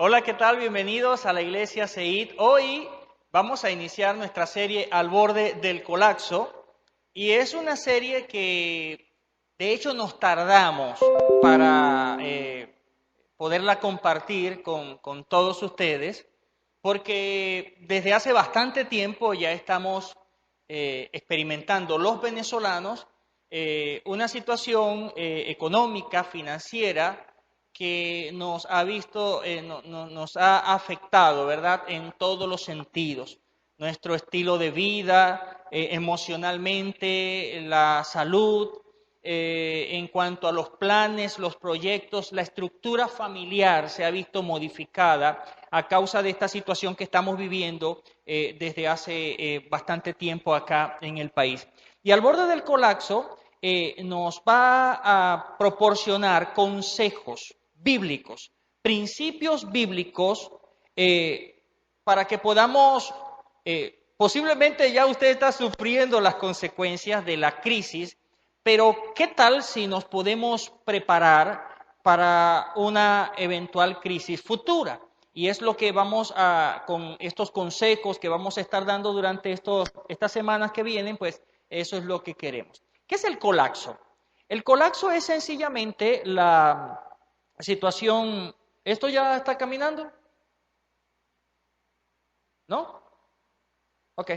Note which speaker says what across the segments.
Speaker 1: Hola, ¿qué tal? Bienvenidos a la Iglesia Seid. Hoy vamos a iniciar nuestra serie Al borde del colapso y es una serie que de hecho nos tardamos para poderla compartir con todos ustedes porque desde hace bastante tiempo ya estamos experimentando los venezolanos una situación económica, financiera, que nos ha visto, nos ha afectado, ¿verdad?, en todos los sentidos. Nuestro estilo de vida, emocionalmente, la salud, en cuanto a los planes, los proyectos, la estructura familiar se ha visto modificada a causa de esta situación que estamos viviendo desde hace bastante tiempo acá en el país. Y al borde del colapso nos va a proporcionar consejos bíblicos, principios bíblicos para que podamos, posiblemente ya usted está sufriendo las consecuencias de la crisis, pero ¿qué tal si nos podemos preparar para una eventual crisis futura? Y es lo que vamos a, con estos consejos que vamos a estar dando durante estas semanas que vienen, pues eso es lo que queremos. ¿Qué es el colapso? El colapso es sencillamente la situación. ¿Esto ya está caminando? ¿No? Ok.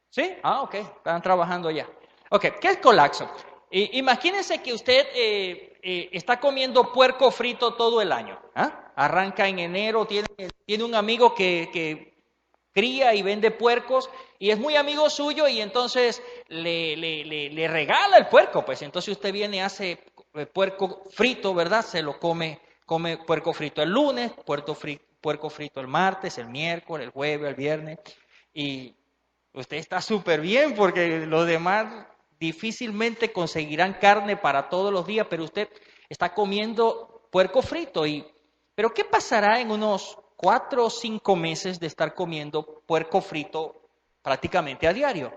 Speaker 1: ¿Sí? Ah, ok. Están trabajando ya. Ok, ¿qué es colapso? Imagínense que usted está comiendo puerco frito todo el año. ¿Ah? Arranca en enero, tiene un amigo que cría y vende puercos y es muy amigo suyo y entonces le regala el puerco. Pues entonces usted viene y hace puerco frito, ¿verdad? Se lo come puerco frito el lunes, puerco frito el martes, el miércoles, el jueves, el viernes. Y usted está súper bien porque los demás difícilmente conseguirán carne para todos los días, pero usted está comiendo puerco frito. Pero ¿qué pasará en unos 4 o 5 meses de estar comiendo puerco frito prácticamente a diario?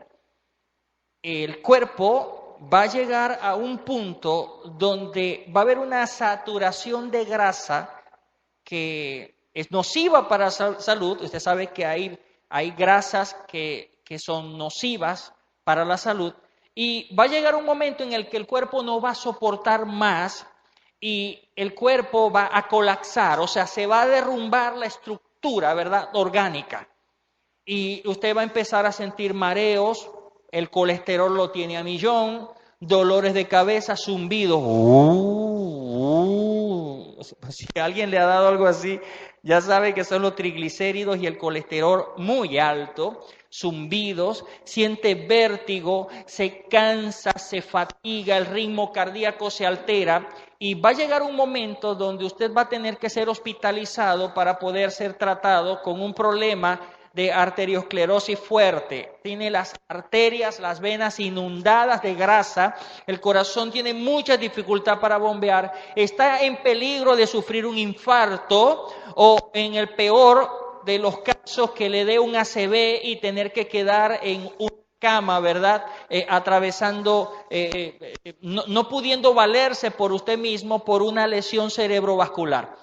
Speaker 1: El cuerpo va a llegar a un punto donde va a haber una saturación de grasa que es nociva para la salud. Usted sabe que hay grasas que son nocivas para la salud y va a llegar un momento en el que el cuerpo no va a soportar más y el cuerpo va a colapsar, o sea, se va a derrumbar la estructura, ¿verdad?, orgánica. Y usted va a empezar a sentir mareos, el colesterol lo tiene a millón, dolores de cabeza, zumbidos. Si a alguien le ha dado algo así, ya sabe que son los triglicéridos y el colesterol muy alto, zumbidos, siente vértigo, se cansa, se fatiga, el ritmo cardíaco se altera y va a llegar un momento donde usted va a tener que ser hospitalizado para poder ser tratado con un problema de arteriosclerosis fuerte. Tiene las arterias, las venas inundadas de grasa, el corazón tiene mucha dificultad para bombear, está en peligro de sufrir un infarto o en el peor de los casos que le dé un ACV y tener que quedar en una cama, ¿verdad? Atravesando, no pudiendo valerse por usted mismo por una lesión cerebrovascular.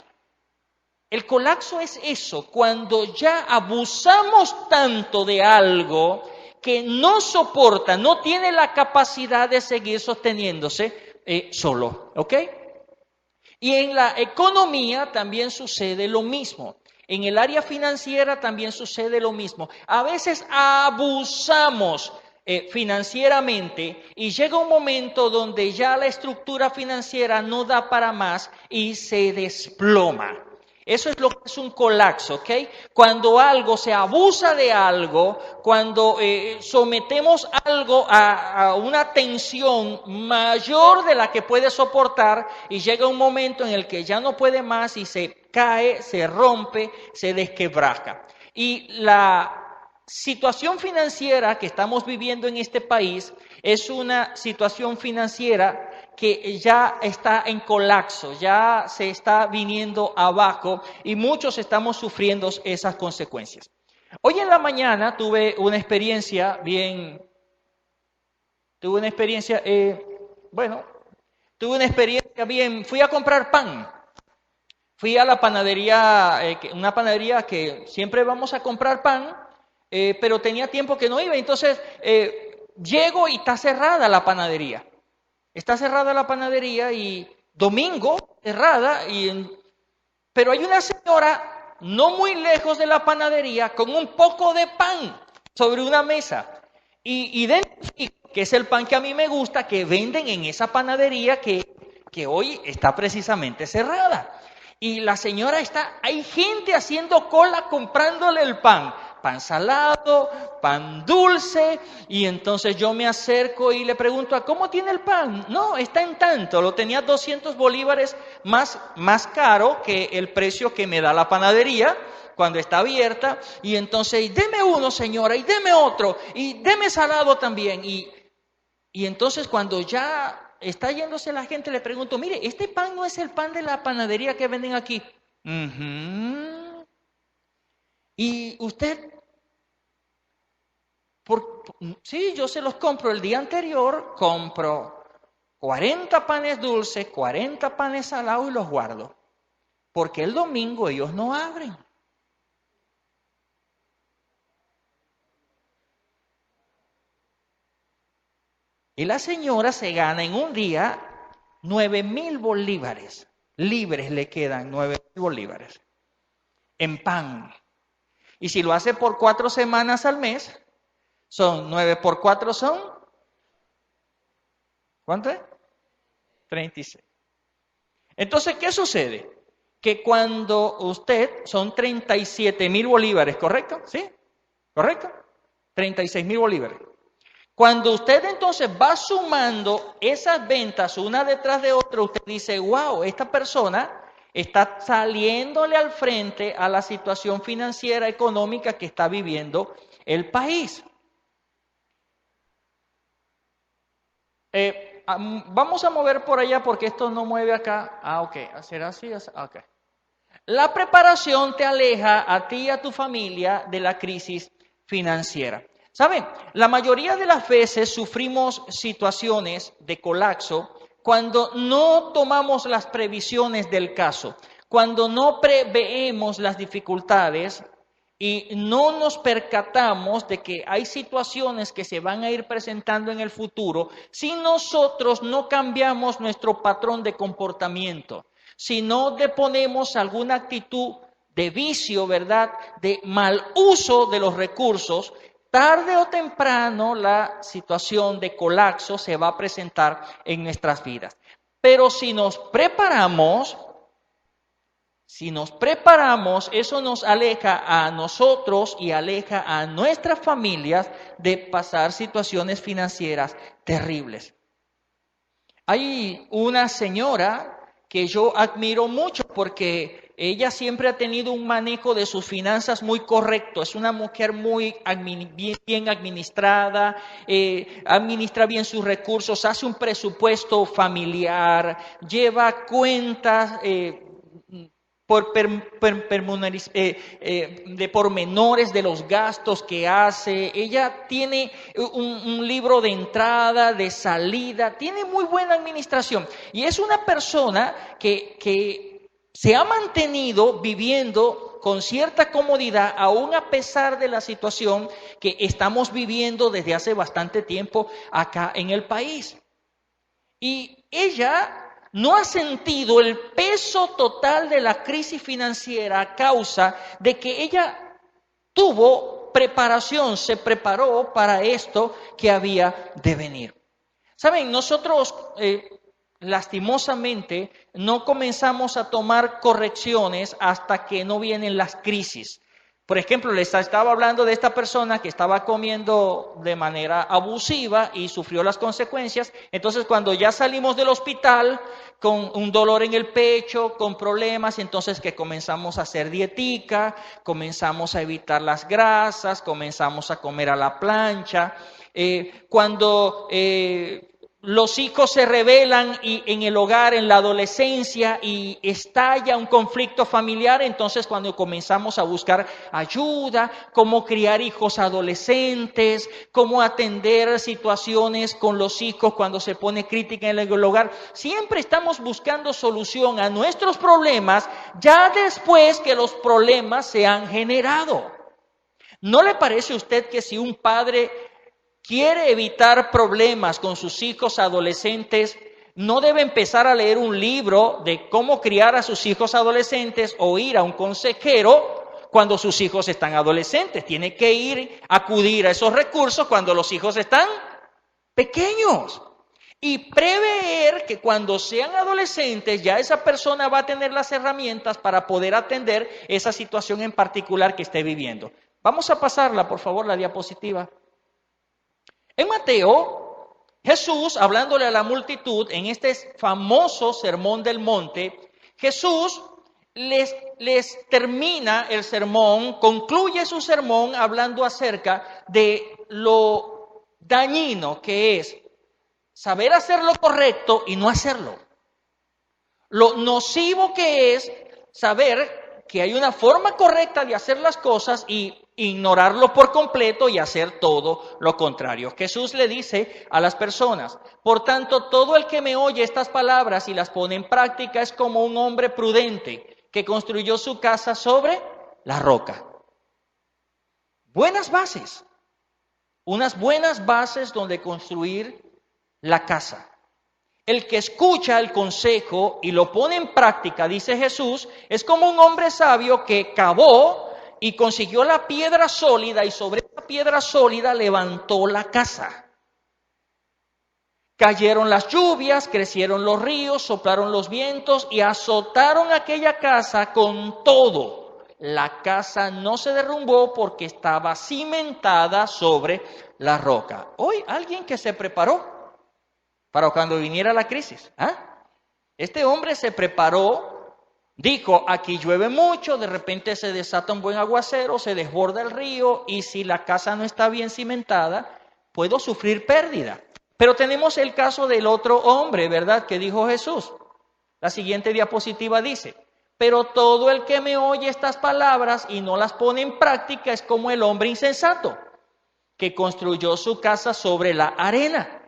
Speaker 1: El colapso es eso, cuando ya abusamos tanto de algo que no soporta, no tiene la capacidad de seguir sosteniéndose solo, ¿ok? Y en la economía también sucede lo mismo. En el área financiera también sucede lo mismo. A veces abusamos financieramente y llega un momento donde ya la estructura financiera no da para más y se desploma. Eso es lo que es un colapso, ¿ok? Cuando algo se abusa de algo, cuando sometemos algo a una tensión mayor de la que puede soportar y llega un momento en el que ya no puede más y se cae, se rompe, se desquebraja. Y la situación financiera que estamos viviendo en este país es una situación financiera que ya está en colapso, ya se está viniendo abajo y muchos estamos sufriendo esas consecuencias. Hoy en la mañana tuve una experiencia fui a comprar pan. fui a la panadería, una panadería que siempre vamos a comprar pan, pero tenía tiempo que no iba. Entonces llego y está cerrada la panadería. Está cerrada la panadería y domingo cerrada, pero hay una señora no muy lejos de la panadería con un poco de pan sobre una mesa. Y identifico que es el pan que a mí me gusta, que venden en esa panadería que hoy está precisamente cerrada. Y la señora hay gente haciendo cola comprándole el pan salado, pan dulce, y entonces yo me acerco y le pregunto, ¿cómo tiene el pan? No, está en tanto, lo tenía 200 bolívares más caro que el precio que me da la panadería cuando está abierta, y entonces, deme uno, señora, y deme otro, y deme salado también, y entonces cuando ya está yéndose la gente, le pregunto, mire, este pan no es el pan de la panadería que venden aquí. Uh-huh. Y usted, sí, yo se los compro. El día anterior compro 40 panes dulces, 40 panes salados y los guardo. Porque el domingo ellos no abren. Y la señora se gana en un día 9,000 bolívares. Libres le quedan 9,000 bolívares en pan. Y si lo hace por 4 semanas al mes, son 9 por 4 son, ¿cuánto es? 36. Entonces, ¿qué sucede? Que cuando son 37,000 bolívares, ¿correcto? ¿Sí? ¿Correcto? 36,000 bolívares. Cuando usted entonces va sumando esas ventas una detrás de otra, usted dice, wow, esta persona está saliéndole al frente a la situación financiera, económica que está viviendo el país. Vamos a mover por allá porque esto no mueve acá. Ok, ¿será así? Ok. La preparación te aleja a ti y a tu familia de la crisis financiera. ¿Saben? La mayoría de las veces sufrimos situaciones de colapso cuando no tomamos las previsiones del caso, cuando no preveemos las dificultades y no nos percatamos de que hay situaciones que se van a ir presentando en el futuro si nosotros no cambiamos nuestro patrón de comportamiento, si no deponemos alguna actitud de vicio, ¿verdad?, de mal uso de los recursos. Tarde o temprano la situación de colapso se va a presentar en nuestras vidas. Pero si nos preparamos, eso nos aleja a nosotros y aleja a nuestras familias de pasar situaciones financieras terribles. Hay una señora que yo admiro mucho porque ella siempre ha tenido un manejo de sus finanzas muy correcto. Es una mujer muy bien administrada, administra bien sus recursos, hace un presupuesto familiar, lleva cuentas de pormenores de los gastos que hace. Ella tiene un libro de entrada, de salida, tiene muy buena administración. Y es una persona que se ha mantenido viviendo con cierta comodidad, aún a pesar de la situación que estamos viviendo desde hace bastante tiempo acá en el país. Y ella no ha sentido el peso total de la crisis financiera a causa de que ella tuvo preparación, se preparó para esto que había de venir. Saben, nosotros lastimosamente no comenzamos a tomar correcciones hasta que no vienen las crisis. Por ejemplo, les estaba hablando de esta persona que estaba comiendo de manera abusiva y sufrió las consecuencias. Entonces, cuando ya salimos del hospital con un dolor en el pecho, con problemas, entonces que comenzamos a hacer dietica, comenzamos a evitar las grasas, comenzamos a comer a la plancha. Cuando los hijos se rebelan en el hogar, en la adolescencia, y estalla un conflicto familiar. Entonces, cuando comenzamos a buscar ayuda, cómo criar hijos adolescentes, cómo atender situaciones con los hijos cuando se pone crítica en el hogar, siempre estamos buscando solución a nuestros problemas ya después que los problemas se han generado. ¿No le parece a usted que si un padre quiere evitar problemas con sus hijos adolescentes, no debe empezar a leer un libro de cómo criar a sus hijos adolescentes o ir a un consejero cuando sus hijos están adolescentes? Tiene que acudir a esos recursos cuando los hijos están pequeños y prever que cuando sean adolescentes ya esa persona va a tener las herramientas para poder atender esa situación en particular que esté viviendo. Vamos a pasarla, por favor, la diapositiva. En Mateo, Jesús, hablándole a la multitud, en este famoso sermón del monte, Jesús les termina el sermón, concluye su sermón hablando acerca de lo dañino que es saber hacer lo correcto y no hacerlo. Lo nocivo que es saber que hay una forma correcta de hacer las cosas y ignorarlo por completo y hacer todo lo contrario. Jesús le dice a las personas: por tanto, todo el que me oye estas palabras y las pone en práctica es como un hombre prudente que construyó su casa sobre la roca. Buenas bases, unas buenas bases donde construir la casa. El que escucha el consejo y lo pone en práctica, dice Jesús, es como un hombre sabio que cavó y consiguió la piedra sólida y sobre esa piedra sólida levantó la casa. Cayeron las lluvias, crecieron los ríos, soplaron los vientos y azotaron aquella casa con todo. La casa no se derrumbó porque estaba cimentada sobre la roca. Hoy alguien que se preparó para cuando viniera la crisis. Este hombre se preparó. Dijo, aquí llueve mucho, de repente se desata un buen aguacero, se desborda el río y si la casa no está bien cimentada, puedo sufrir pérdida. Pero tenemos el caso del otro hombre, ¿verdad? Que dijo Jesús. La siguiente diapositiva dice, pero todo el que me oye estas palabras y no las pone en práctica es como el hombre insensato, que construyó su casa sobre la arena.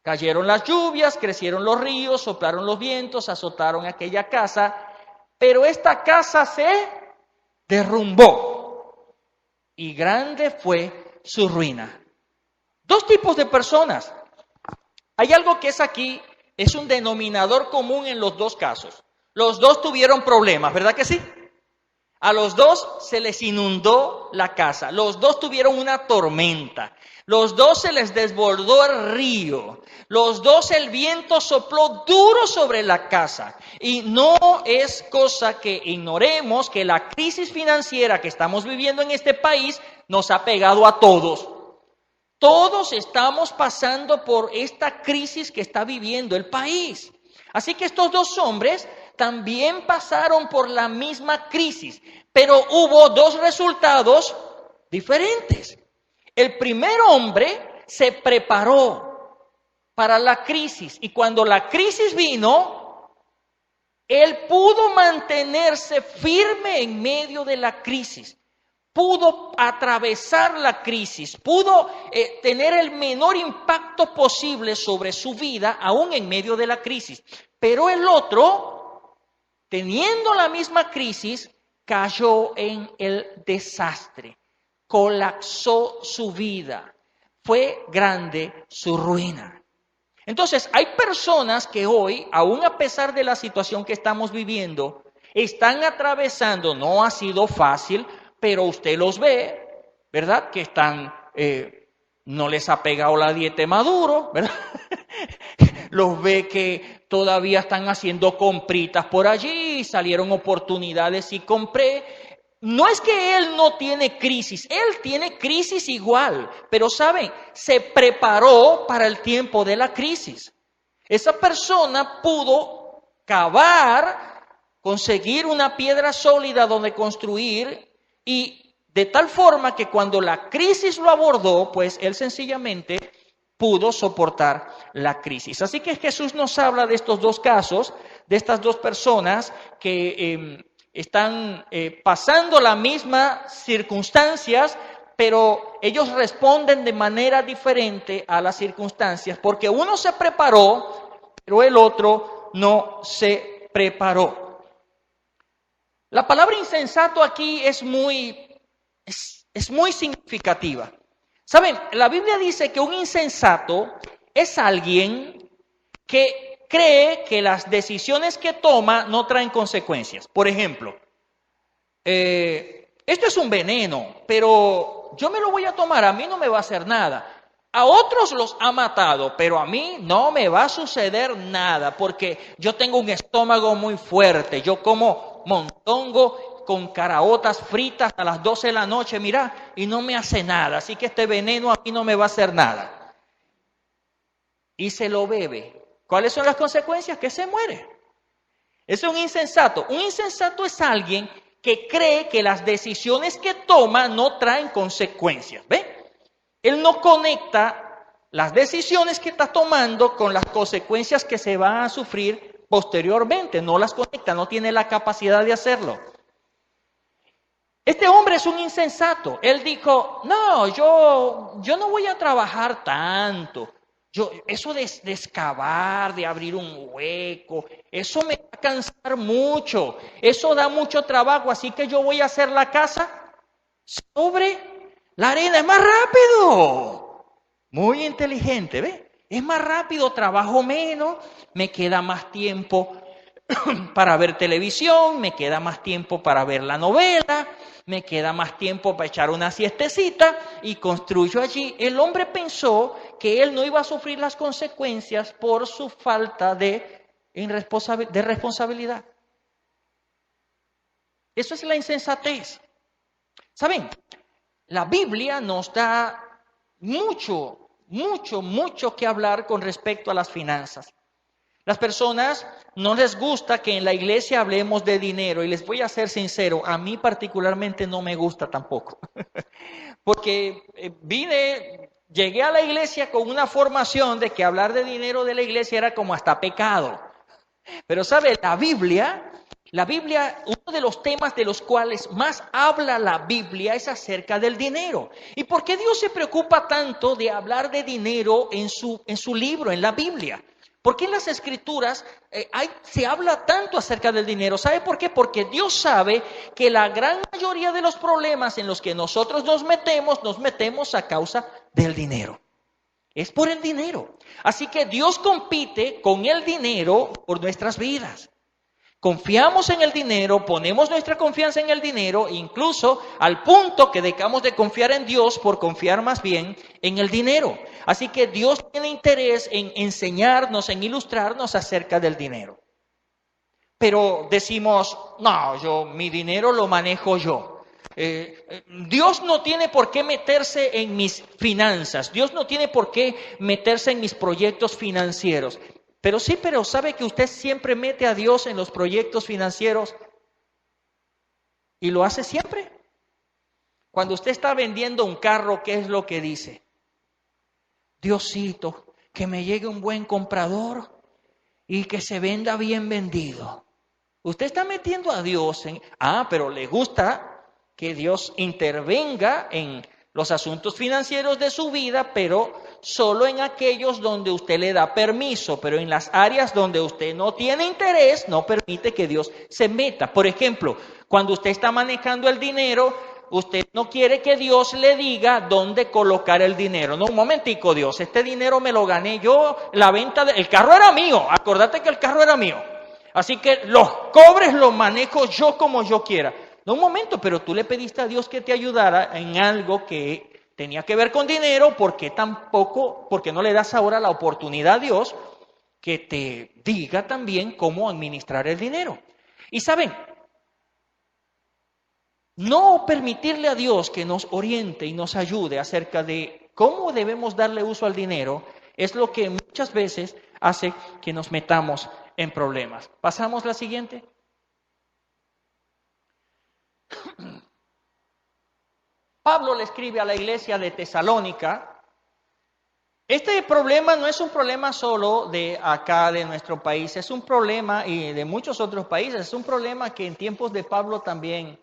Speaker 1: Cayeron las lluvias, crecieron los ríos, soplaron los vientos, azotaron aquella casa, pero esta casa se derrumbó y grande fue su ruina. Dos tipos de personas. Hay algo que es aquí, es un denominador común en los dos casos. Los dos tuvieron problemas, ¿verdad que sí? A los dos se les inundó la casa, los dos tuvieron una tormenta, los dos se les desbordó el río, los dos el viento sopló duro sobre la casa. Y no es cosa que ignoremos que la crisis financiera que estamos viviendo en este país nos ha pegado a todos. Todos estamos pasando por esta crisis que está viviendo el país. Así que estos dos hombres también pasaron por la misma crisis, pero hubo dos resultados diferentes. El primer hombre se preparó para la crisis y cuando la crisis vino, él pudo mantenerse firme en medio de la crisis. Pudo atravesar la crisis, pudo tener el menor impacto posible sobre su vida, aún en medio de la crisis. Pero el otro, teniendo la misma crisis, cayó en el desastre, colapsó su vida, fue grande su ruina. Entonces, hay personas que hoy, aún a pesar de la situación que estamos viviendo, están atravesando, no ha sido fácil, pero usted los ve, ¿verdad? Que están, no les ha pegado la dieta de Maduro, ¿verdad? Los ve que todavía están haciendo compritas por allí, salieron oportunidades y compré. No es que él no tiene crisis, él tiene crisis igual, pero ¿saben? Se preparó para el tiempo de la crisis. Esa persona pudo cavar, conseguir una piedra sólida donde construir y de tal forma que cuando la crisis lo abordó, pues él sencillamente pudo soportar la crisis. Así que Jesús nos habla de estos dos casos, de estas dos personas que están pasando las mismas circunstancias, pero ellos responden de manera diferente a las circunstancias, porque uno se preparó, pero el otro no se preparó. La palabra insensato aquí es muy significativa. ¿Saben? La Biblia dice que un insensato es alguien que cree que las decisiones que toma no traen consecuencias. Por ejemplo, esto es un veneno, pero yo me lo voy a tomar, a mí no me va a hacer nada. A otros los ha matado, pero a mí no me va a suceder nada, porque yo tengo un estómago muy fuerte, yo como mondongo con caraotas fritas a las 12 de la noche, mira, y no me hace nada, así que este veneno a mí no me va a hacer nada. Y se lo bebe. ¿Cuáles son las consecuencias? Que se muere. Es un insensato. Un insensato es alguien que cree que las decisiones que toma no traen consecuencias. ¿Ve? Él no conecta las decisiones que está tomando con las consecuencias que se van a sufrir posteriormente. No las conecta, no tiene la capacidad de hacerlo. Este hombre es un insensato. Él dijo, no, yo no voy a trabajar tanto. Eso de excavar, de abrir un hueco, eso me va a cansar mucho. Eso da mucho trabajo, así que yo voy a hacer la casa sobre la arena. Es más rápido. Muy inteligente, ¿ve? Es más rápido, trabajo menos, me queda más tiempo para ver televisión, me queda más tiempo para ver la novela, me queda más tiempo para echar una siestecita y construyo allí. El hombre pensó que él no iba a sufrir las consecuencias por su falta de responsabilidad. Eso es la insensatez. ¿Saben? La Biblia nos da mucho que hablar con respecto a las finanzas. Las personas no les gusta que en la iglesia hablemos de dinero, y les voy a ser sincero, a mí particularmente no me gusta tampoco, porque llegué a la iglesia con una formación de que hablar de dinero de la iglesia era como hasta pecado. Pero sabe, la Biblia, uno de los temas de los cuales más habla la Biblia es acerca del dinero. ¿Y por qué Dios se preocupa tanto de hablar de dinero en su libro, en la Biblia? ¿Por qué en las Escrituras se habla tanto acerca del dinero? ¿Sabe por qué? Porque Dios sabe que la gran mayoría de los problemas en los que nosotros nos metemos a causa del dinero. Es por el dinero. Así que Dios compite con el dinero por nuestras vidas. Confiamos en el dinero, ponemos nuestra confianza en el dinero, incluso al punto que dejamos de confiar en Dios por confiar más bien en el dinero. Así que Dios tiene interés en enseñarnos, en ilustrarnos acerca del dinero. Pero decimos, no, mi dinero lo manejo yo. Dios no tiene por qué meterse en mis finanzas, Dios no tiene por qué meterse en mis proyectos financieros. Pero sabe que usted siempre mete a Dios en los proyectos financieros y lo hace siempre. Cuando usted está vendiendo un carro, ¿qué es lo que dice? Diosito, que me llegue un buen comprador y que se venda bien vendido. Usted está metiendo a Dios pero le gusta que Dios intervenga en los asuntos financieros de su vida, pero solo en aquellos donde usted le da permiso, pero en las áreas donde usted no tiene interés, no permite que Dios se meta. Por ejemplo, cuando usted está manejando el dinero, usted no quiere que Dios le diga dónde colocar el dinero. No, un momentico, Dios, este dinero me lo gané yo, el carro era mío, acordate que el carro era mío. Así que los cobres los manejo yo como yo quiera. No, un momento, pero tú le pediste a Dios que te ayudara en algo que tenía que ver con dinero, ¿por qué no le das ahora la oportunidad a Dios que te diga también cómo administrar el dinero? Y saben, no permitirle a Dios que nos oriente y nos ayude acerca de cómo debemos darle uso al dinero es lo que muchas veces hace que nos metamos en problemas. ¿Pasamos la siguiente? Pablo le escribe a la iglesia de Tesalónica Este problema no es un problema solo de acá, de nuestro país, es un problema y de muchos otros países, es un problema que en tiempos de Pablo también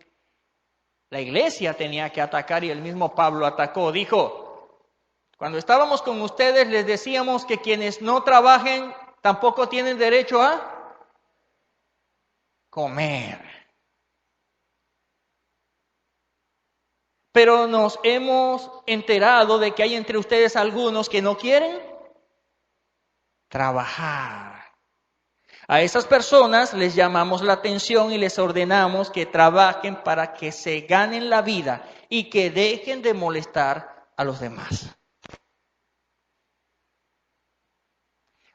Speaker 1: la iglesia tenía que atacar y el mismo Pablo atacó. Dijo, cuando estábamos con ustedes les decíamos que quienes no trabajen tampoco tienen derecho a comer. Pero nos hemos enterado de que hay entre ustedes algunos que no quieren trabajar. A esas personas les llamamos la atención y les ordenamos que trabajen para que se ganen la vida y que dejen de molestar a los demás.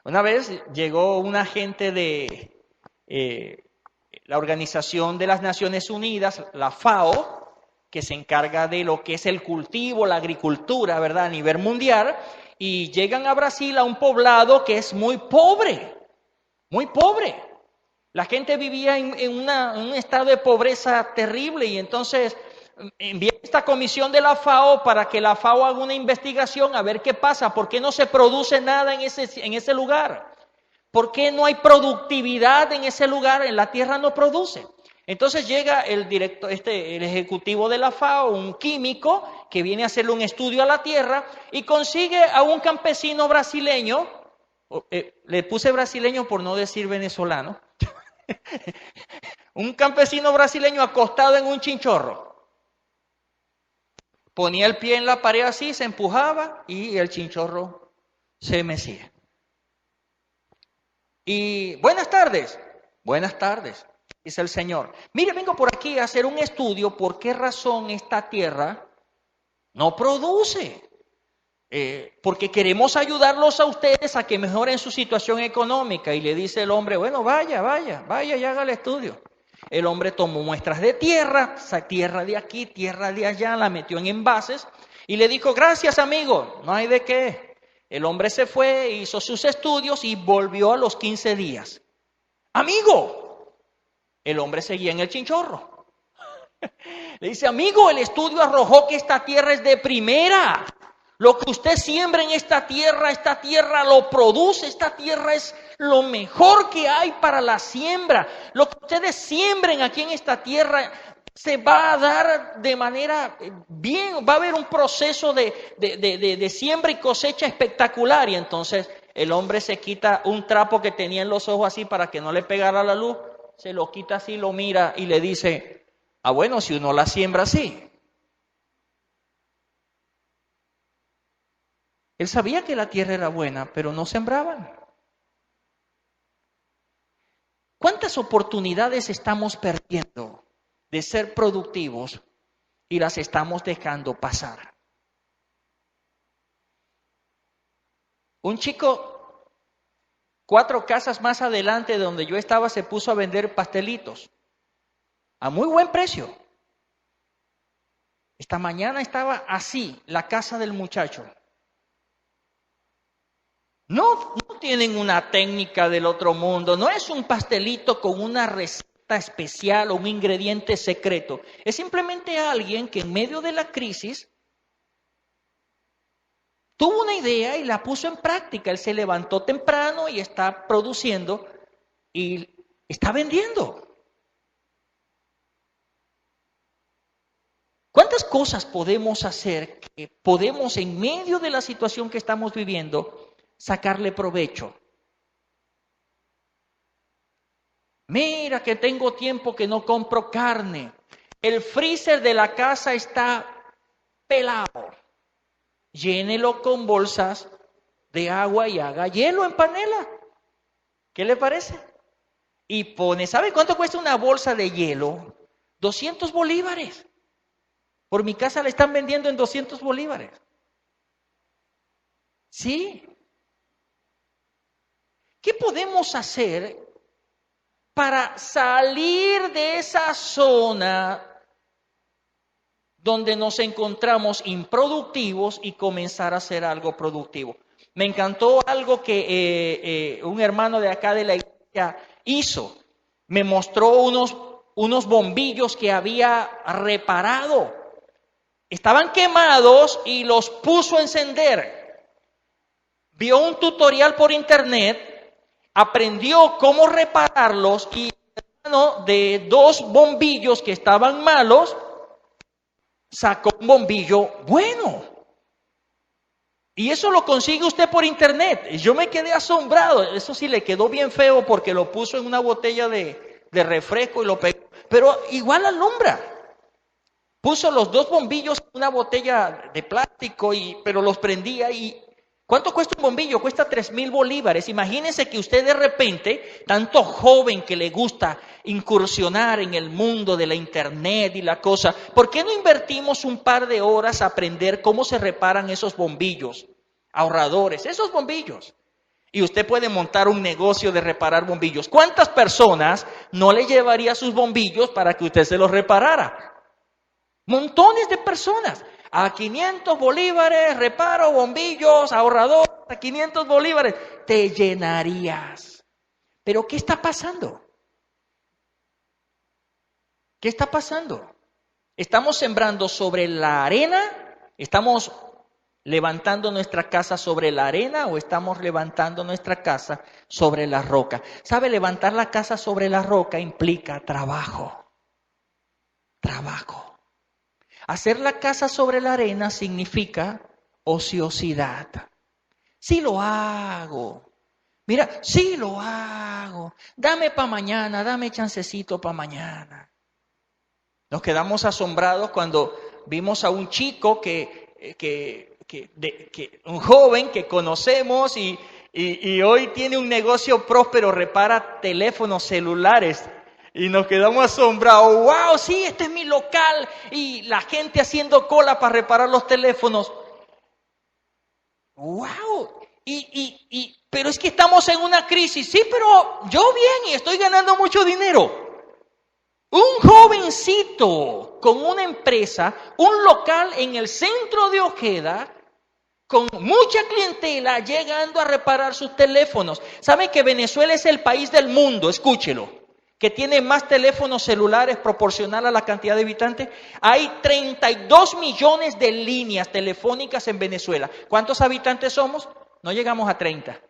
Speaker 1: Una vez llegó un agente de la Organización de las Naciones Unidas, la FAO, que se encarga de lo que es el cultivo, la agricultura, ¿verdad?, a nivel mundial, y llegan a Brasil a un poblado que es muy pobre, muy pobre. La gente vivía en un estado de pobreza terrible y entonces envían esta comisión de la FAO para que la FAO haga una investigación a ver qué pasa, por qué no se produce nada en ese lugar, por qué no hay productividad en ese lugar, en la tierra no produce. Entonces llega el ejecutivo de la FAO, un químico que viene a hacerle un estudio a la tierra y consigue a un campesino brasileño, le puse brasileño por no decir venezolano, un campesino brasileño acostado en un chinchorro. Ponía el pie en la pared así, se empujaba y el chinchorro se mecía. Y buenas tardes, dice el Señor. Mire, vengo por aquí a hacer un estudio por qué razón esta tierra no produce. Porque queremos ayudarlos a ustedes a que mejoren su situación económica. Y le dice el hombre, bueno, vaya y haga el estudio. El hombre tomó muestras de tierra de aquí, tierra de allá, la metió en envases y le dijo, gracias amigo, no hay de qué. El hombre se fue, hizo sus estudios y volvió a los 15 días. Amigo, el hombre seguía en el chinchorro. Le dice, amigo, el estudio arrojó que esta tierra es de primera. Lo que usted siembra en esta tierra lo produce, esta tierra es lo mejor que hay para la siembra. Lo que ustedes siembren aquí en esta tierra se va a dar de manera bien, va a haber un proceso de siembra y cosecha espectacular. Y entonces el hombre se quita un trapo que tenía en los ojos así para que no le pegara la luz, se lo quita así, lo mira y le dice, bueno, si uno la siembra así. Él sabía que la tierra era buena, pero no sembraban. ¿Cuántas oportunidades estamos perdiendo de ser productivos y las estamos dejando pasar? Un chico, 4 casas más adelante de donde yo estaba, se puso a vender pastelitos a muy buen precio. Esta mañana estaba así, la casa del muchacho. No tienen una técnica del otro mundo, no es un pastelito con una receta especial o un ingrediente secreto. Es simplemente alguien que en medio de la crisis tuvo una idea y la puso en práctica. Él se levantó temprano y está produciendo y está vendiendo. ¿Cuántas cosas podemos hacer que podemos en medio de la situación que estamos viviendo sacarle provecho? Mira que tengo tiempo que no compro carne. El freezer de la casa está pelado. Llénelo con bolsas de agua y haga hielo en panela. ¿Qué le parece? Y pone, ¿sabe cuánto cuesta una bolsa de hielo? 200 bolívares. Por mi casa la están vendiendo en 200 bolívares. ¿Sí? ¿Qué podemos hacer para salir de esa zona donde nos encontramos improductivos y comenzar a hacer algo productivo? Me encantó algo que un hermano de acá de la iglesia hizo. Me mostró unos bombillos que había reparado. Estaban quemados y los puso a encender. vio un tutorial por internet, aprendió cómo repararlos y de 2 bombillos que estaban malos, sacó un bombillo bueno. Y eso lo consigue usted por internet. Yo me quedé asombrado. Eso sí le quedó bien feo porque lo puso en una botella de refresco y lo pegó. Pero igual alumbra. Puso los 2 bombillos en una botella de plástico, pero los prendía y... ¿Cuánto cuesta un bombillo? Cuesta 3,000 bolívares. Imagínense que usted de repente, tanto joven que le gusta incursionar en el mundo de la internet y la cosa, ¿por qué no invertimos un par de horas a aprender cómo se reparan esos bombillos ahorradores, esos bombillos? Y usted puede montar un negocio de reparar bombillos. ¿Cuántas personas no le llevaría sus bombillos para que usted se los reparara? Montones de personas. A 500 bolívares, reparo bombillos, ahorrador, a 500 bolívares. Te llenarías. Pero ¿qué está pasando? ¿Qué está pasando? ¿Estamos sembrando sobre la arena? ¿Estamos levantando nuestra casa sobre la arena o estamos levantando nuestra casa sobre la roca? ¿Sabe? Levantar la casa sobre la roca implica trabajo. Trabajo. Hacer la casa sobre la arena significa ociosidad. Sí lo hago. Mira, sí lo hago. Dame para mañana, dame chancecito para mañana. Nos quedamos asombrados cuando vimos a un chico un joven que conocemos y hoy tiene un negocio próspero, repara teléfonos celulares. Y nos quedamos asombrados. ¡Wow! Sí, este es mi local. Y la gente haciendo cola para reparar los teléfonos. ¡Wow! Pero es que estamos en una crisis. Sí, pero yo bien y estoy ganando mucho dinero. Un jovencito con una empresa, un local en el centro de Ojeda, con mucha clientela llegando a reparar sus teléfonos. ¿Saben que Venezuela es el país del mundo? Escúchelo. Que tiene más teléfonos celulares proporcional a la cantidad de habitantes. Hay 32 millones de líneas telefónicas en Venezuela. ¿Cuántos habitantes somos? No llegamos a 30.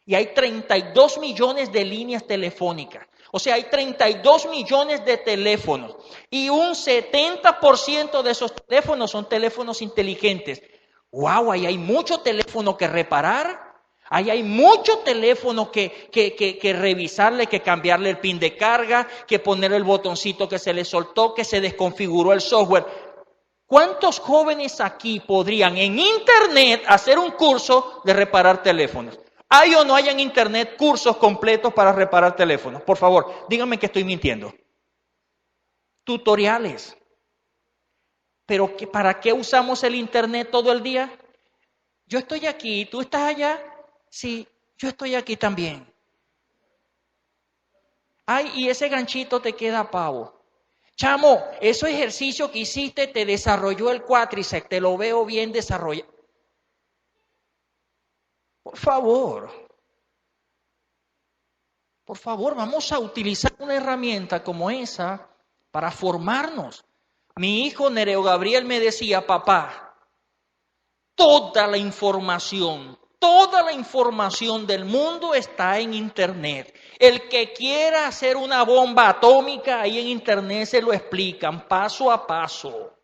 Speaker 1: Y hay 32 millones de líneas telefónicas. O sea, hay 32 millones de teléfonos. Y un 70% de esos teléfonos son teléfonos inteligentes. ¡Wow! Ahí hay mucho teléfono que reparar. Ahí hay mucho teléfono que revisarle, que cambiarle el pin de carga, que poner el botoncito que se le soltó, que se desconfiguró el software. ¿Cuántos jóvenes aquí podrían en internet hacer un curso de reparar teléfonos? ¿Hay o no hay en internet cursos completos para reparar teléfonos? Por favor, díganme que estoy mintiendo. Tutoriales. ¿Pero para qué usamos el internet todo el día? Yo estoy aquí, ¿tú estás allá? Sí, yo estoy aquí también. Ay, y ese ganchito te queda pavo. Chamo, ese ejercicio que hiciste te desarrolló el cuádriceps, te lo veo bien desarrollado. Por favor, vamos a utilizar una herramienta como esa para formarnos. Mi hijo Nereo Gabriel me decía, papá, toda la información del mundo está en internet. El que quiera hacer una bomba atómica, ahí en internet se lo explican paso a paso.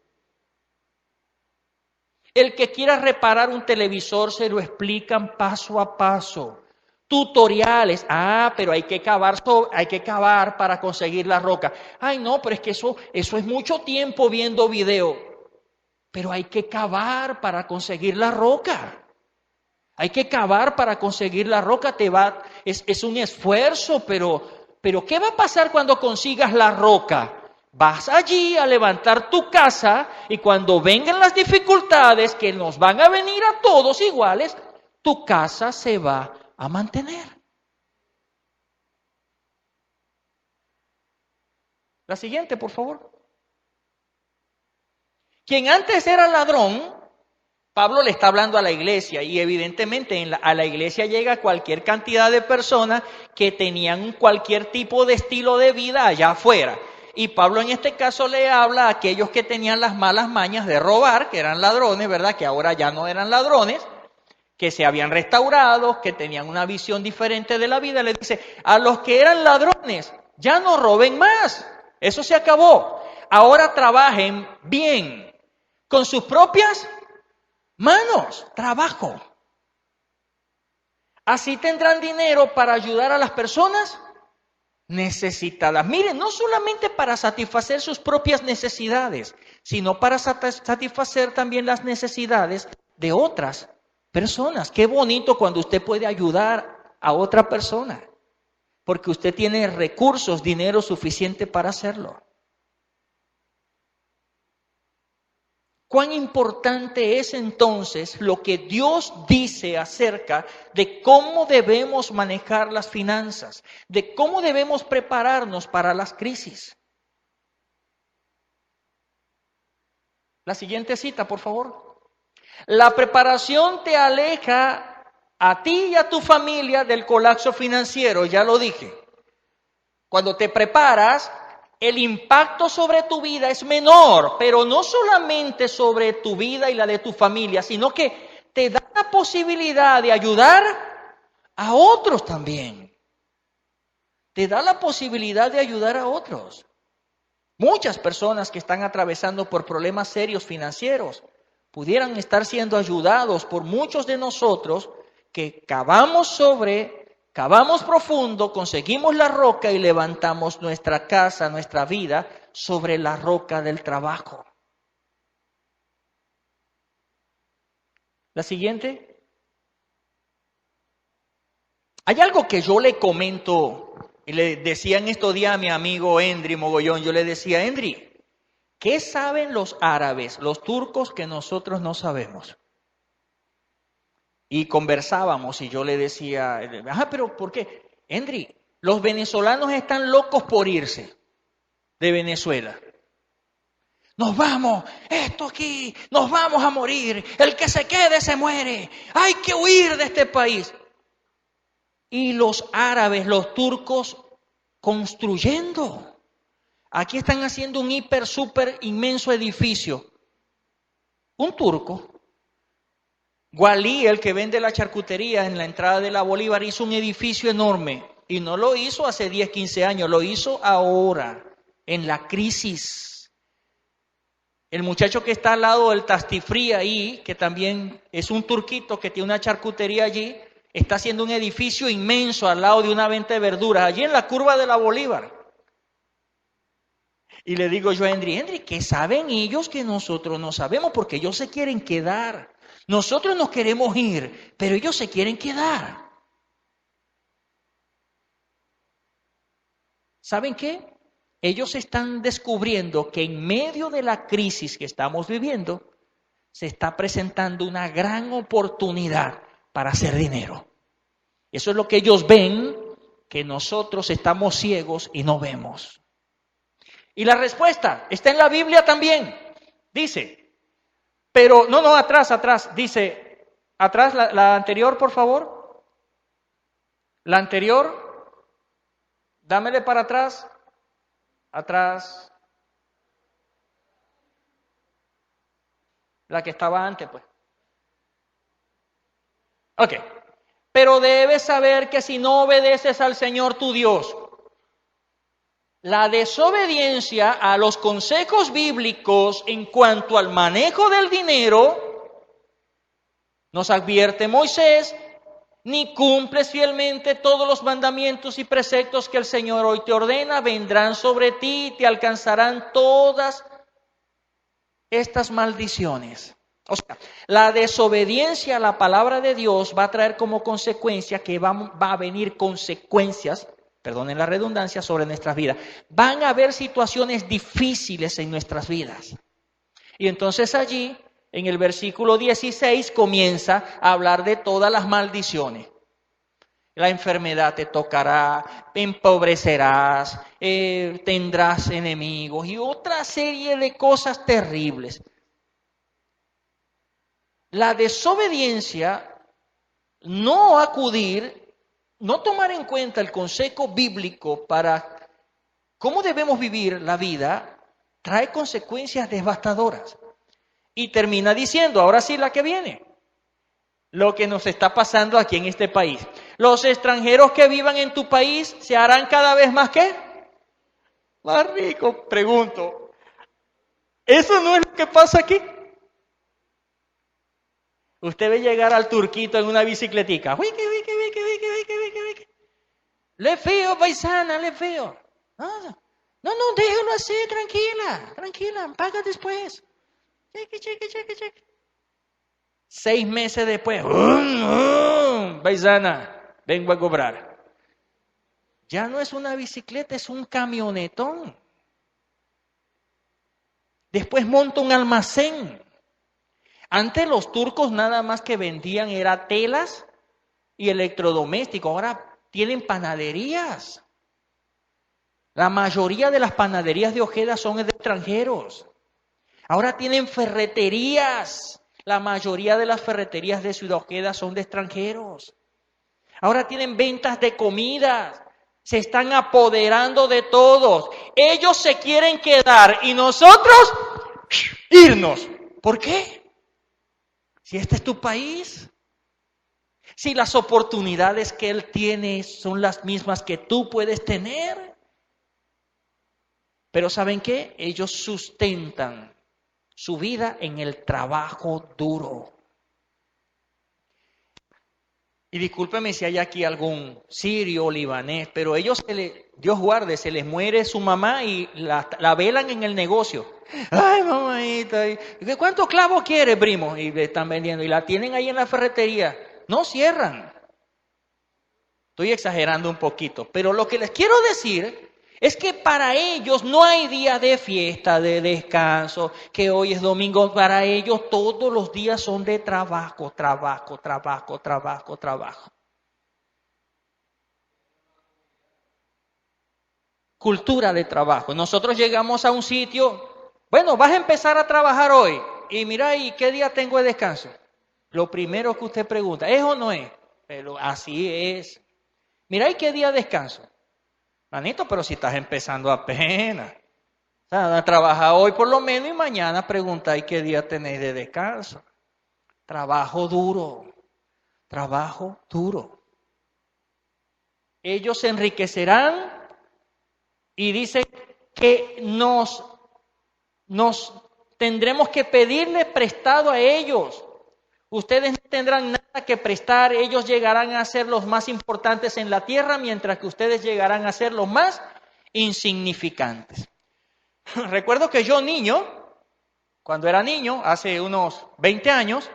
Speaker 1: El que quiera reparar un televisor, se lo explican paso a paso. Tutoriales, pero hay que cavar para conseguir la roca. Ay, no, pero es que eso es mucho tiempo viendo video. Pero hay que cavar para conseguir la roca. Hay que cavar para conseguir la roca, es un esfuerzo, pero ¿qué va a pasar cuando consigas la roca? Vas allí a levantar tu casa y cuando vengan las dificultades que nos van a venir a todos iguales, tu casa se va a mantener. La siguiente, por favor. Quien antes era ladrón, Pablo le está hablando a la iglesia y evidentemente a la iglesia llega cualquier cantidad de personas que tenían cualquier tipo de estilo de vida allá afuera. Y Pablo en este caso le habla a aquellos que tenían las malas mañas de robar, que eran ladrones, ¿verdad? Que ahora ya no eran ladrones. que se habían restaurado, que tenían una visión diferente de la vida, le dice, a los que eran ladrones, ya no roben más, eso se acabó. Ahora trabajen bien, con sus propias manos, trabajo. Así tendrán dinero para ayudar a las personas necesitadas. Miren, no solamente para satisfacer sus propias necesidades, sino para satisfacer también las necesidades de otras personas. Qué bonito cuando usted puede ayudar a otra persona, porque usted tiene recursos, dinero suficiente para hacerlo. ¿Cuán importante es entonces lo que Dios dice acerca de cómo debemos manejar las finanzas, de cómo debemos prepararnos para las crisis? La siguiente cita, por favor. La preparación te aleja a ti y a tu familia del colapso financiero, ya lo dije. Cuando te preparas, el impacto sobre tu vida es menor, pero no solamente sobre tu vida y la de tu familia, sino que te da la posibilidad de ayudar a otros también. Te da la posibilidad de ayudar a otros. Muchas personas que están atravesando por problemas serios financieros pudieran estar siendo ayudados por muchos de nosotros que cavamos profundo, conseguimos la roca y levantamos nuestra casa, nuestra vida sobre la roca del trabajo. La siguiente. Hay algo que yo le comento y le decía en estos días a mi amigo Endri Mogollón, yo le decía, Endri, ¿qué saben los árabes, los turcos que nosotros no sabemos? Y conversábamos y yo le decía, pero ¿por qué? Endri, los venezolanos están locos por irse de Venezuela. Nos vamos, esto aquí, nos vamos a morir, el que se quede se muere, hay que huir de este país. Y los árabes, los turcos, construyendo. Aquí están haciendo un hiper, super, inmenso edificio. Un turco. Gualí, el que vende la charcutería en la entrada de la Bolívar, hizo un edificio enorme. Y no lo hizo hace 10, 15 años, lo hizo ahora, en la crisis. El muchacho que está al lado del Tastifrí ahí, que también es un turquito que tiene una charcutería allí, está haciendo un edificio inmenso al lado de una venta de verduras, allí en la curva de la Bolívar. Y le digo yo a Endri, ¿qué saben ellos que nosotros no sabemos? Porque ellos se quieren quedar. Nosotros nos queremos ir, pero ellos se quieren quedar. ¿Saben qué? Ellos están descubriendo que en medio de la crisis que estamos viviendo, se está presentando una gran oportunidad para hacer dinero. Eso es lo que ellos ven, que nosotros estamos ciegos y no vemos. Y la respuesta está en la Biblia también. Dice, pero, atrás, dice, atrás, la anterior, por favor. La anterior, dámele para atrás. Atrás. La que estaba antes, pues. Ok. Pero debes saber que si no obedeces al Señor tu Dios, la desobediencia a los consejos bíblicos en cuanto al manejo del dinero, nos advierte Moisés, ni cumples fielmente todos los mandamientos y preceptos que el Señor hoy te ordena, vendrán sobre ti y te alcanzarán todas estas maldiciones. O sea, la desobediencia a la palabra de Dios va a traer como consecuencia que va a venir consecuencias, perdonen la redundancia, sobre nuestras vidas. Van a haber situaciones difíciles en nuestras vidas. Y entonces allí, en el versículo 16, comienza a hablar de todas las maldiciones. La enfermedad te tocará, empobrecerás, tendrás enemigos y otra serie de cosas terribles. La desobediencia, no acudir, no tomar en cuenta el consejo bíblico para cómo debemos vivir la vida, trae consecuencias devastadoras. Y termina diciendo, ahora sí la que viene, lo que nos está pasando aquí en este país. Los extranjeros que vivan en tu país se harán cada vez más, ¿qué? Más ricos, pregunto. ¿Eso no es lo que pasa aquí? Usted ve llegar al turquito en una bicicletica. Wiki, wiki, wiki, wiki, wiki, wiki, wiki. Le feo, paisana, le feo. No, déjalo así, tranquila, paga después. Cheque. 6 meses después, paisana, vengo a cobrar. Ya no es una bicicleta, es un camionetón. Después monta un almacén. Antes los turcos nada más que vendían era telas y electrodomésticos. Ahora tienen panaderías. La mayoría de las panaderías de Ojeda son de extranjeros. Ahora tienen ferreterías. La mayoría de las ferreterías de Ciudad Ojeda son de extranjeros. Ahora tienen ventas de comidas. Se están apoderando de todos. Ellos se quieren quedar y nosotros irnos. ¿Por qué? Si este es tu país. Si las oportunidades que él tiene son las mismas que tú puedes tener. Pero ¿saben qué? Ellos sustentan su vida en el trabajo duro. Y discúlpeme si hay aquí algún sirio o libanés, pero ellos, Dios guarde, se les muere su mamá y la velan en el negocio. Ay, mamadita, ¿cuántos clavos quiere, primo? Y le están vendiendo y la tienen ahí en la ferretería. No cierran. Estoy exagerando un poquito, pero lo que les quiero decir es que para ellos no hay día de fiesta, de descanso, que hoy es domingo. Para ellos todos los días son de trabajo. Cultura de trabajo. Nosotros llegamos a un sitio, bueno, vas a empezar a trabajar hoy. Y mira, ¿y qué día tengo de descanso? Lo primero que usted pregunta, ¿es o no es? Pero así es. Mira, ¿y qué día descanso? Manito, pero si estás empezando apenas. O sea, trabaja hoy por lo menos y mañana preguntáis qué día tenéis de descanso. Trabajo duro. Ellos se enriquecerán y dicen que nos tendremos que pedirle prestado a ellos. Ustedes no tendrán nada que prestar, ellos llegarán a ser los más importantes en la tierra, mientras que ustedes llegarán a ser los más insignificantes. Recuerdo que yo cuando era niño, hace unos 20 años,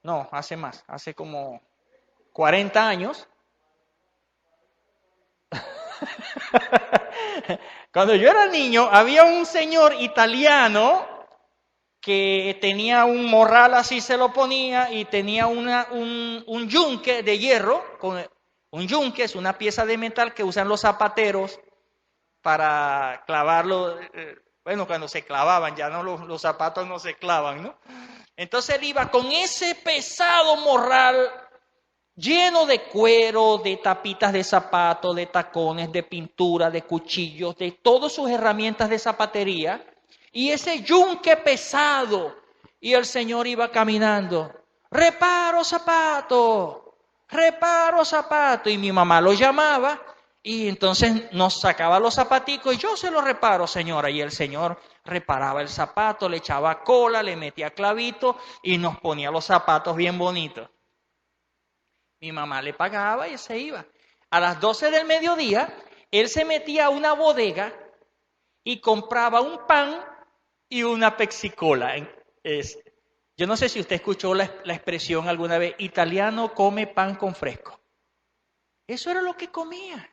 Speaker 1: no, hace más, hace como 40 años, cuando yo era niño, había un señor italiano que tenía un morral así, se lo ponía, y tenía un yunque de hierro. Un yunque es una pieza de metal que usan los zapateros para clavarlo. Bueno, cuando se clavaban, ya no los zapatos no se clavan, ¿no? Entonces él iba con ese pesado morral lleno de cuero, de tapitas de zapatos, de tacones, de pintura, de cuchillos, de todas sus herramientas de zapatería. Y ese yunque pesado, y el Señor iba caminando, reparo zapato, y mi mamá lo llamaba, y entonces nos sacaba los zapaticos, y yo se los reparo, señora, y el Señor reparaba el zapato, le echaba cola, le metía clavito, y nos ponía los zapatos bien bonitos. Mi mamá le pagaba y se iba. A las 12 del mediodía, él se metía a una bodega y compraba un pan y una Pepsi-Cola. Yo no sé si usted escuchó la expresión alguna vez, italiano come pan con fresco. Eso era lo que comía.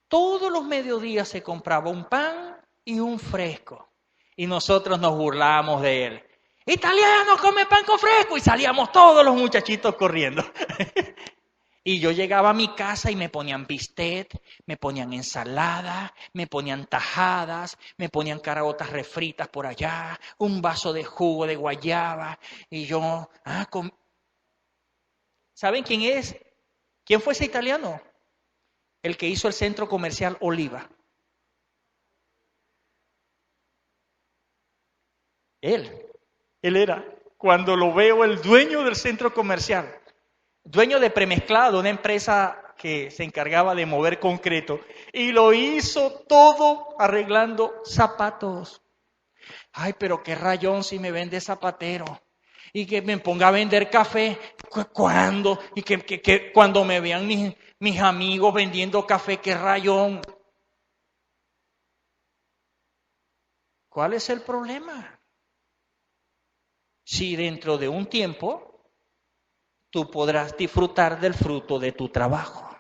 Speaker 1: Todos los mediodías se compraba un pan y un fresco. Y nosotros nos burlábamos de él. Italiano come pan con fresco. Y salíamos todos los muchachitos corriendo. Y yo llegaba a mi casa y me ponían bistec, me ponían ensalada, me ponían tajadas, me ponían caraotas refritas por allá, un vaso de jugo de guayaba. Y yo, ¿saben quién es? ¿Quién fue ese italiano? El que hizo el centro comercial Oliva. Él era. cuando lo veo el dueño del centro comercial, dueño de Premezclado, una empresa que se encargaba de mover concreto, y lo hizo todo arreglando zapatos. Ay, pero qué rayón si me vende zapatero. Y que me ponga a vender café. ¿Cuándo? Y que cuando me vean mis amigos vendiendo café, qué rayón. ¿Cuál es el problema? Si dentro de un tiempo tú podrás disfrutar del fruto de tu trabajo.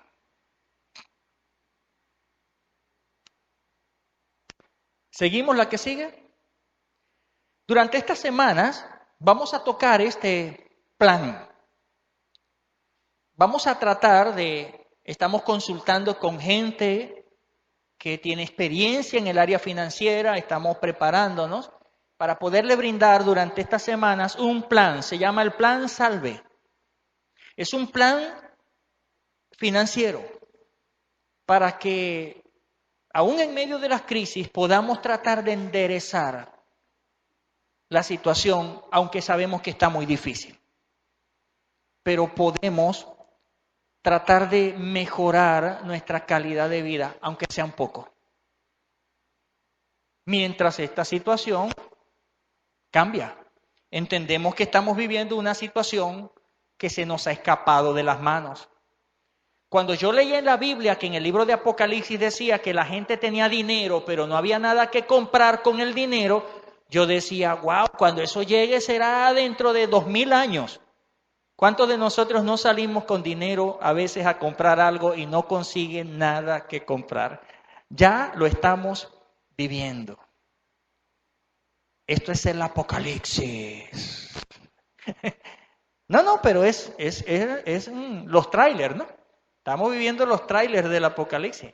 Speaker 1: ¿Seguimos la que sigue? Durante estas semanas vamos a tocar este plan. Vamos a tratar estamos consultando con gente que tiene experiencia en el área financiera, estamos preparándonos para poderle brindar durante estas semanas un plan, se llama el Plan Salve. Es un plan financiero para que aún en medio de las crisis podamos tratar de enderezar la situación, aunque sabemos que está muy difícil. Pero podemos tratar de mejorar nuestra calidad de vida, aunque sea un poco. Mientras esta situación cambia. Entendemos que estamos viviendo una situación que se nos ha escapado de las manos. Cuando yo leí en la Biblia que en el libro de Apocalipsis decía que la gente tenía dinero, pero no había nada que comprar con el dinero, yo decía, wow, cuando eso llegue será dentro de 2000 años. ¿Cuántos de nosotros no salimos con dinero a veces a comprar algo y no consiguen nada que comprar? Ya lo estamos viviendo. Esto es el Apocalipsis. No, pero es los trailers, ¿no? Estamos viviendo los trailers del Apocalipsis.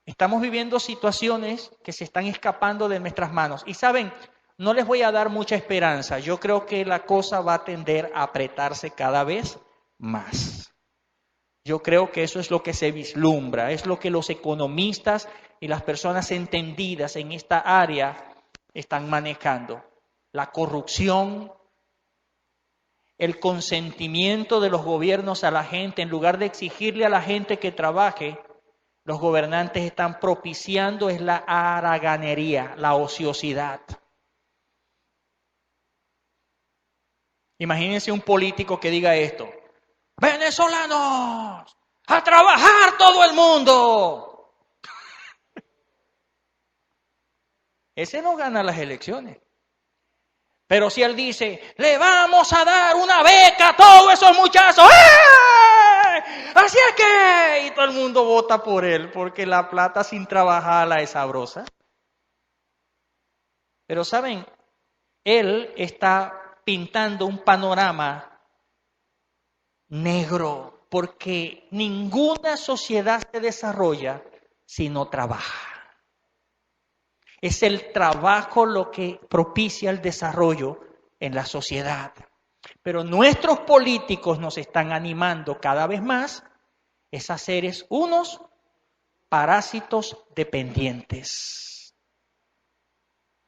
Speaker 1: Estamos viviendo situaciones que se están escapando de nuestras manos. Y saben, no les voy a dar mucha esperanza. Yo creo que la cosa va a tender a apretarse cada vez más. Yo creo que eso es lo que se vislumbra, es lo que los economistas y las personas entendidas en esta área están manejando. La corrupción, el consentimiento de los gobiernos a la gente, en lugar de exigirle a la gente que trabaje, los gobernantes están propiciando es la haraganería, la ociosidad. Imagínense un político que diga esto: venezolanos, a trabajar todo el mundo. Ese no gana las elecciones. Pero si él dice, le vamos a dar una beca a todos esos muchachos, ¡eh! Así es que, y todo el mundo vota por él, porque la plata sin trabajarla es sabrosa. Pero saben, él está pintando un panorama negro, porque ninguna sociedad se desarrolla si no trabaja. Es el trabajo lo que propicia el desarrollo en la sociedad. Pero nuestros políticos nos están animando cada vez más a ser unos parásitos dependientes.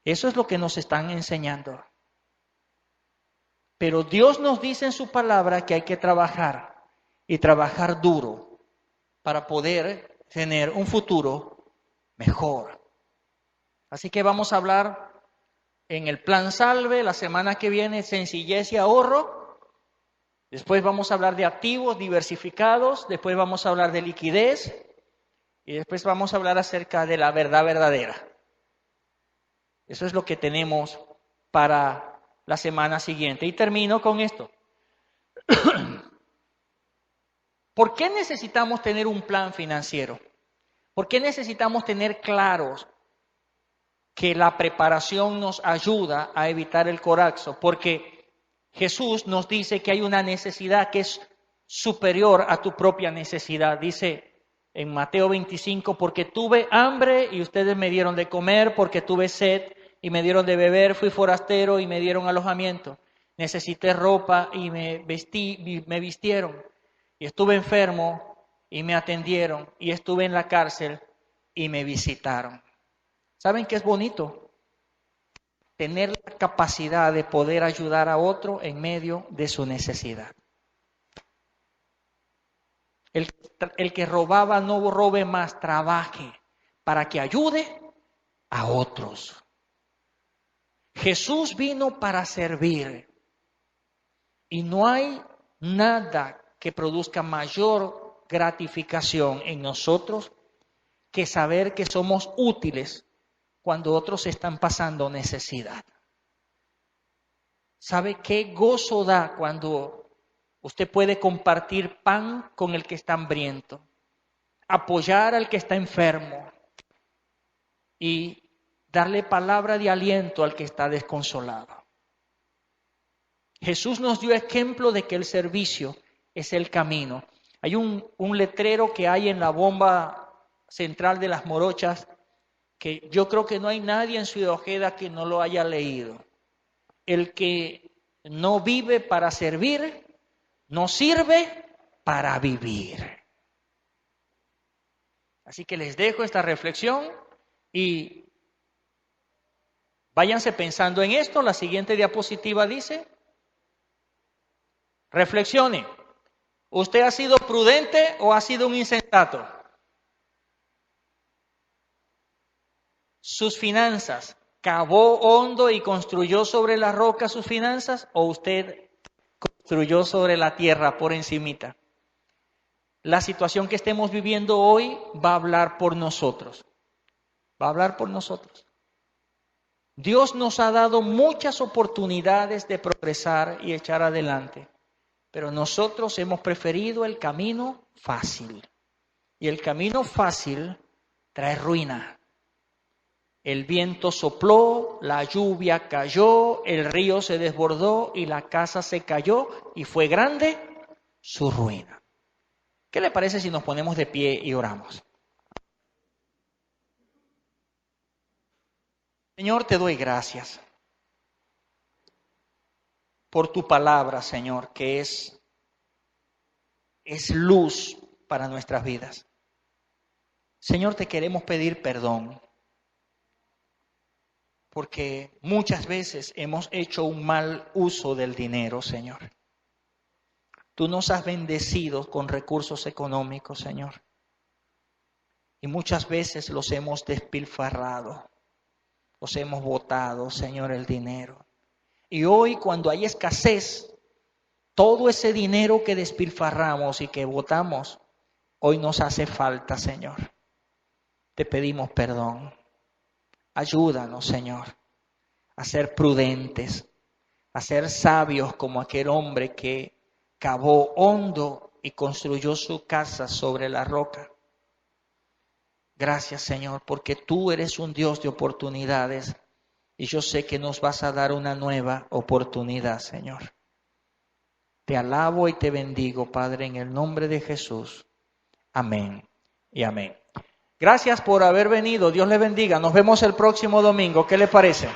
Speaker 1: Eso es lo que nos están enseñando. Pero Dios nos dice en su palabra que hay que trabajar y trabajar duro para poder tener un futuro mejor. Así que vamos a hablar en el Plan Salve, la semana que viene, sencillez y ahorro. Después vamos a hablar de activos diversificados, después vamos a hablar de liquidez y después vamos a hablar acerca de la verdad verdadera. Eso es lo que tenemos para la semana siguiente. Y termino con esto. ¿Por qué necesitamos tener un plan financiero? ¿Por qué necesitamos tener claros que la preparación nos ayuda a evitar el colapso? Porque Jesús nos dice que hay una necesidad que es superior a tu propia necesidad. Dice en Mateo 25, porque tuve hambre y ustedes me dieron de comer, porque tuve sed y me dieron de beber, fui forastero y me dieron alojamiento. Necesité ropa y me vistieron. Y estuve enfermo y me atendieron. Y estuve en la cárcel y me visitaron. ¿Saben qué es bonito? Tener la capacidad de poder ayudar a otro en medio de su necesidad. El que robaba no robe más, trabaje para que ayude a otros. Jesús vino para servir y no hay nada que produzca mayor gratificación en nosotros que saber que somos útiles cuando otros están pasando necesidad. ¿Sabe qué gozo da cuando usted puede compartir pan con el que está hambriento, apoyar al que está enfermo y darle palabra de aliento al que está desconsolado? Jesús nos dio ejemplo de que el servicio es el camino. Hay un letrero que hay en la bomba central de Las Morochas que yo creo que no hay nadie en Ciudad Ojeda que no lo haya leído. El que no vive para servir, no sirve para vivir. Así que les dejo esta reflexión y váyanse pensando en esto. La siguiente diapositiva dice, reflexione. ¿Usted ha sido prudente o ha sido un insensato? Sus finanzas, ¿cavó hondo y construyó sobre la roca sus finanzas o usted construyó sobre la tierra por encimita? La situación que estemos viviendo hoy va a hablar por nosotros. Va a hablar por nosotros. Dios nos ha dado muchas oportunidades de progresar y echar adelante, pero nosotros hemos preferido el camino fácil. Y el camino fácil trae ruina. El viento sopló, la lluvia cayó, el río se desbordó y la casa se cayó y fue grande su ruina. ¿Qué le parece si nos ponemos de pie y oramos? Señor, te doy gracias por tu palabra, Señor, que es luz para nuestras vidas. Señor, te queremos pedir perdón, porque muchas veces hemos hecho un mal uso del dinero, Señor. Tú nos has bendecido con recursos económicos, Señor. Y muchas veces los hemos despilfarrado, los hemos botado, Señor, el dinero. Y hoy, cuando hay escasez, todo ese dinero que despilfarramos y que botamos, hoy nos hace falta, Señor. Te pedimos perdón. Ayúdanos, Señor, a ser prudentes, a ser sabios como aquel hombre que cavó hondo y construyó su casa sobre la roca. Gracias, Señor, porque tú eres un Dios de oportunidades y yo sé que nos vas a dar una nueva oportunidad, Señor. Te alabo y te bendigo, Padre, en el nombre de Jesús. Amén y amén. Gracias por haber venido. Dios les bendiga. Nos vemos el próximo domingo. ¿Qué le parece?